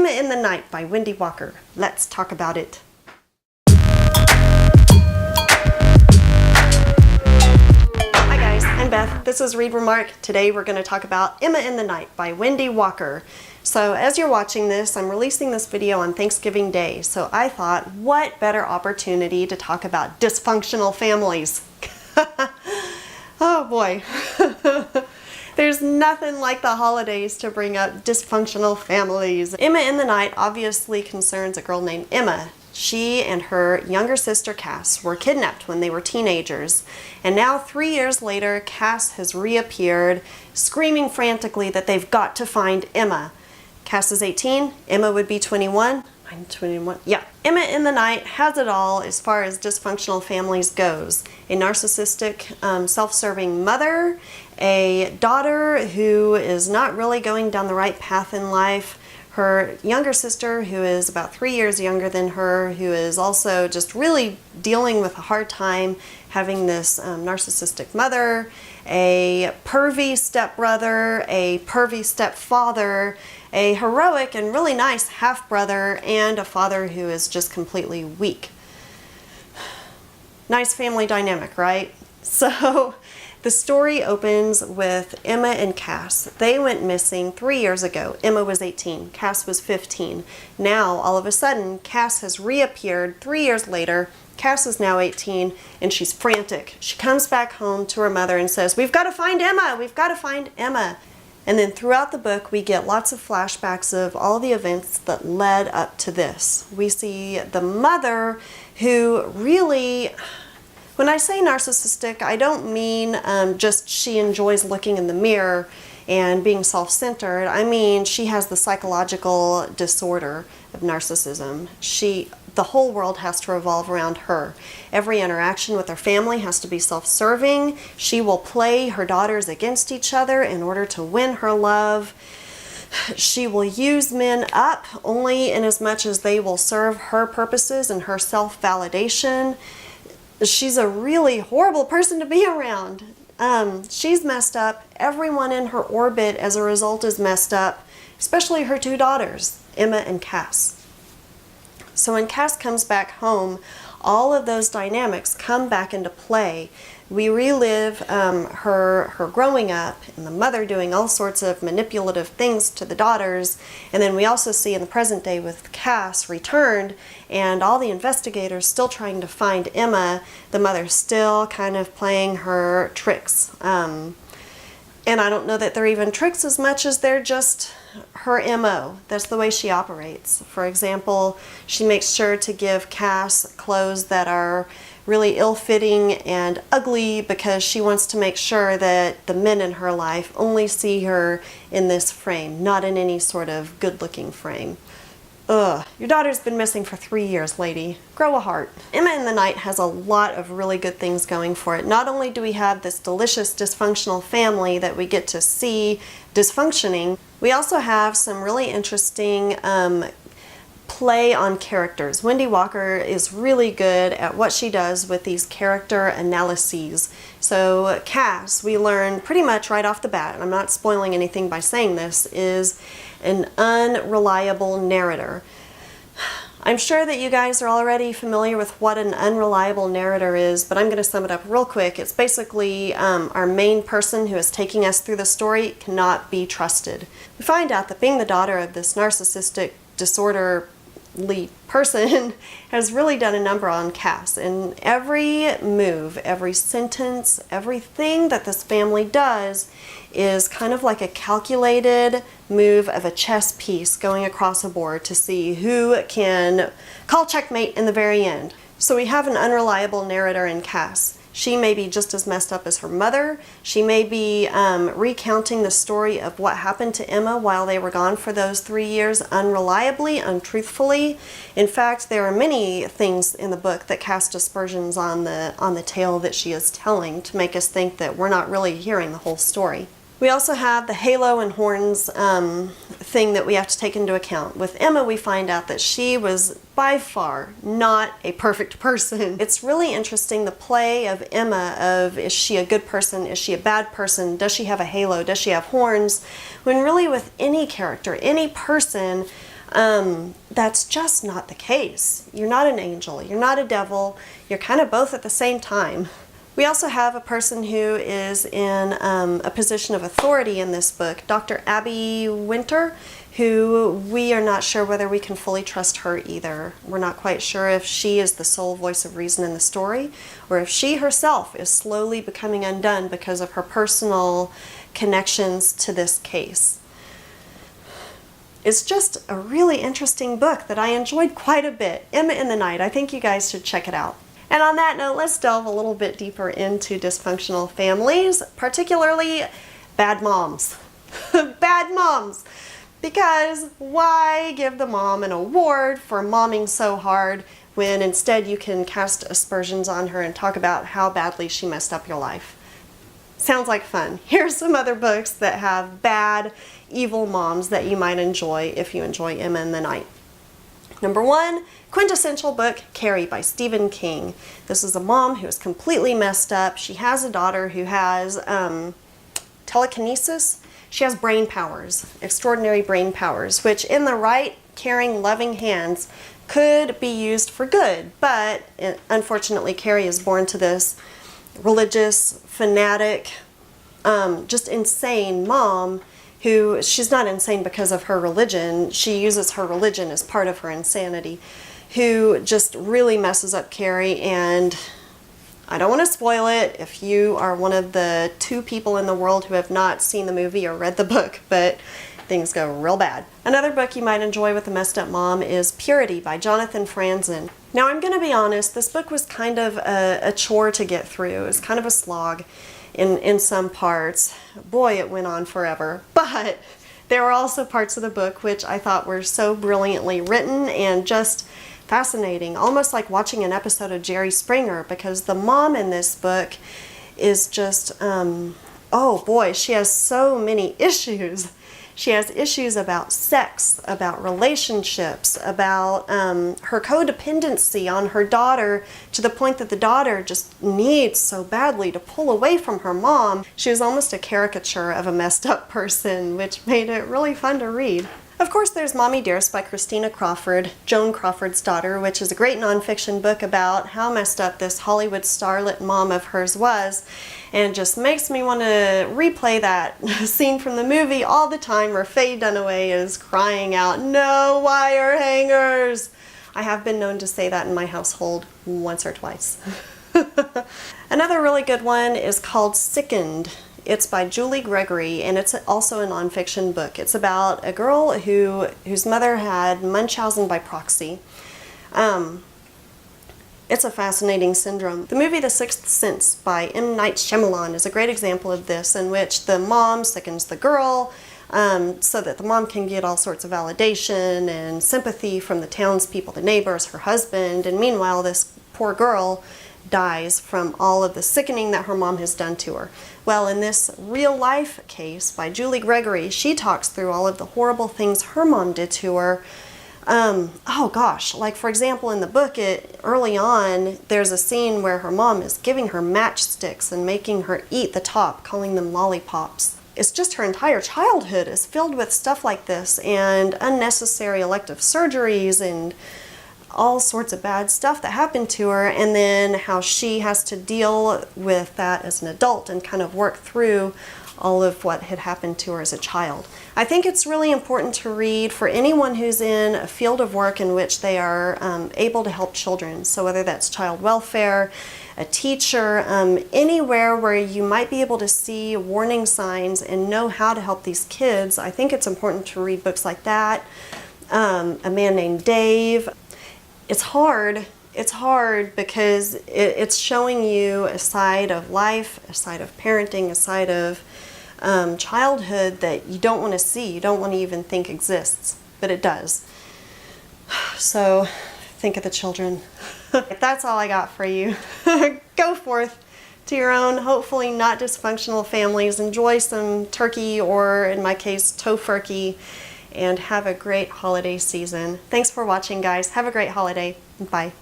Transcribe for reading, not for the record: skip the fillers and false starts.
Emma in the Night by Wendy Walker. Let's talk about it. Hi guys, I'm Beth. This is Read Remark. Today we're going to talk about Emma in the Night by Wendy Walker. So as you're watching this, I'm releasing this video on Thanksgiving Day. So I thought, what better opportunity to talk about dysfunctional families? Oh boy. There's nothing like the holidays to bring up dysfunctional families. Emma in the Night obviously concerns a girl named Emma. She and her younger sister Cass were kidnapped when they were teenagers, and now 3 years later Cass has reappeared, screaming frantically that they've got to find Emma. Cass is 18, Emma would be 21. I'm 21. Yeah. Emma in the Night has it all as far as dysfunctional families goes. A narcissistic, self-serving mother, a daughter who is not really going down the right path in life, her younger sister who is about 3 years younger than her, who is also just really dealing with a hard time having this narcissistic mother, a pervy stepbrother, a pervy stepfather, a heroic and really nice half-brother, and a father who is just completely weak. Nice family dynamic, right? So the story opens with Emma and Cass. They went missing 3 years ago. Emma was 18, Cass was 15. Now, all of a sudden, Cass has reappeared 3 years later. Cass is now 18 and she's frantic. She comes back home to her mother and says, "We've got to find Emma! We've got to find Emma!" And then throughout the book, we get lots of flashbacks of all the events that led up to this. We see the mother who really, when I say narcissistic, I don't mean just she enjoys looking in the mirror and being self-centered. I mean she has the psychological disorder of narcissism. The whole world has to revolve around her. Every interaction with her family has to be self-serving. She will play her daughters against each other in order to win her love. She will use men up only in as much as they will serve her purposes and her self-validation. She's a really horrible person to be around. She's messed up. Everyone in her orbit as a result is messed up, especially her two daughters, Emma and Cass. So when Cass comes back home, all of those dynamics come back into play. We relive her growing up and the mother doing all sorts of manipulative things to the daughters. And then we also see in the present day with Cass returned and all the investigators still trying to find Emma, the mother still kind of playing her tricks. And I don't know that they're even tricks as much as they're just her MO. That's the way she operates. For example, she makes sure to give Cass clothes that are really ill-fitting and ugly because she wants to make sure that the men in her life only see her in this frame, not in any sort of good-looking frame. Ugh, your daughter's been missing for 3 years, lady. Grow a heart. Emma in the Night has a lot of really good things going for it. Not only do we have this delicious dysfunctional family that we get to see dysfunctioning, we also have some really interesting play on characters. Wendy Walker is really good at what she does with these character analyses. So Cass, we learn pretty much right off the bat, and I'm not spoiling anything by saying this, is an unreliable narrator. I'm sure that you guys are already familiar with what an unreliable narrator is, but I'm going to sum it up real quick. It's basically our main person who is taking us through the story cannot be trusted. We find out that being the daughter of this narcissistic disorderly person has really done a number on Cass. And every move, every sentence, everything that this family does is kind of like a calculated move of a chess piece going across a board to see who can call checkmate in the very end. So we have an unreliable narrator in Cass. She may be just as messed up as her mother. She may be recounting the story of what happened to Emma while they were gone for those 3 years unreliably, untruthfully. In fact, there are many things in the book that cast aspersions on the tale that she is telling to make us think that we're not really hearing the whole story. We also have the halo and horns thing that we have to take into account. With Emma, we find out that she was by far not a perfect person. It's really interesting the play of Emma of, is she a good person? Is she a bad person? Does she have a halo? Does she have horns? When really with any character, any person, That's just not the case. You're not an angel, you're not a devil, you're kind of both at the same time. We also have a person who is in a position of authority in this book, Dr. Abby Winter, who we are not sure whether we can fully trust her either. We're not quite sure if she is the sole voice of reason in the story, or if she herself is slowly becoming undone because of her personal connections to this case. It's just a really interesting book that I enjoyed quite a bit. Emma in the Night. I think you guys should check it out. And on that note, let's delve a little bit deeper into dysfunctional families, particularly bad moms. Bad moms! Because why give the mom an award for momming so hard when instead you can cast aspersions on her and talk about how badly she messed up your life? Sounds like fun. Here's some other books that have bad, evil moms that you might enjoy if you enjoy Emma in the Night. Number 1, quintessential book, Carrie by Stephen King. This is a mom who is completely messed up. She has a daughter who has telekinesis. She has brain powers, extraordinary brain powers, which in the right, caring, loving hands could be used for good. But unfortunately, Carrie is born to this religious, fanatic, just insane mom who, she's not insane because of her religion, she uses her religion as part of her insanity, who just really messes up Carrie. And I don't want to spoil it if you are one of the 2 people in the world who have not seen the movie or read the book, but things go real bad. Another book you might enjoy with a messed up mom is Purity by Jonathan Franzen. Now I'm going to be honest, this book was kind of a chore to get through. It was kind of a slog in some parts. Boy, it went on forever. But there were also parts of the book which I thought were so brilliantly written and just fascinating, almost like watching an episode of Jerry Springer, because the mom in this book is just, oh boy, she has so many issues. She has issues about sex, about relationships, about her codependency on her daughter, to the point that the daughter just needs so badly to pull away from her mom. She was almost a caricature of a messed up person, which made it really fun to read. Of course, there's Mommy Dearest by Christina Crawford, Joan Crawford's daughter, which is a great nonfiction book about how messed up this Hollywood starlet mom of hers was, and just makes me want to replay that scene from the movie all the time where Faye Dunaway is crying out, "No wire hangers!" I have been known to say that in my household once or twice. Another really good one is called Sickened. It's by Julie Gregory, and it's also a nonfiction book. It's about a girl whose mother had Munchausen by proxy. It's a fascinating syndrome. The movie The Sixth Sense by M. Night Shyamalan is a great example of this, in which the mom sickens the girl so that the mom can get all sorts of validation and sympathy from the townspeople, the neighbors, her husband, and meanwhile this poor girl dies from all of the sickening that her mom has done to her. Well, in this real life case by Julie Gregory, she talks through all of the horrible things her mom did to her. Oh gosh, like for example in the book, early on, there's a scene where her mom is giving her matchsticks and making her eat the top, calling them lollipops. It's just her entire childhood is filled with stuff like this, and unnecessary elective surgeries and all sorts of bad stuff that happened to her, and then how she has to deal with that as an adult and kind of work through all of what had happened to her as a child. I think it's really important to read for anyone who's in a field of work in which they are able to help children. So whether that's child welfare, a teacher, anywhere where you might be able to see warning signs and know how to help these kids, I think it's important to read books like that. A Man Named Dave. It's hard. It's hard because it's showing you a side of life, a side of parenting, a side of childhood that you don't want to see, you don't want to even think exists, but it does. So think of the children. That's all I got for you. Go forth to your own, hopefully not dysfunctional families. Enjoy some turkey, or in my case, tofurkey, and have a great holiday season. Thanks for watching, guys. Have a great holiday. Bye.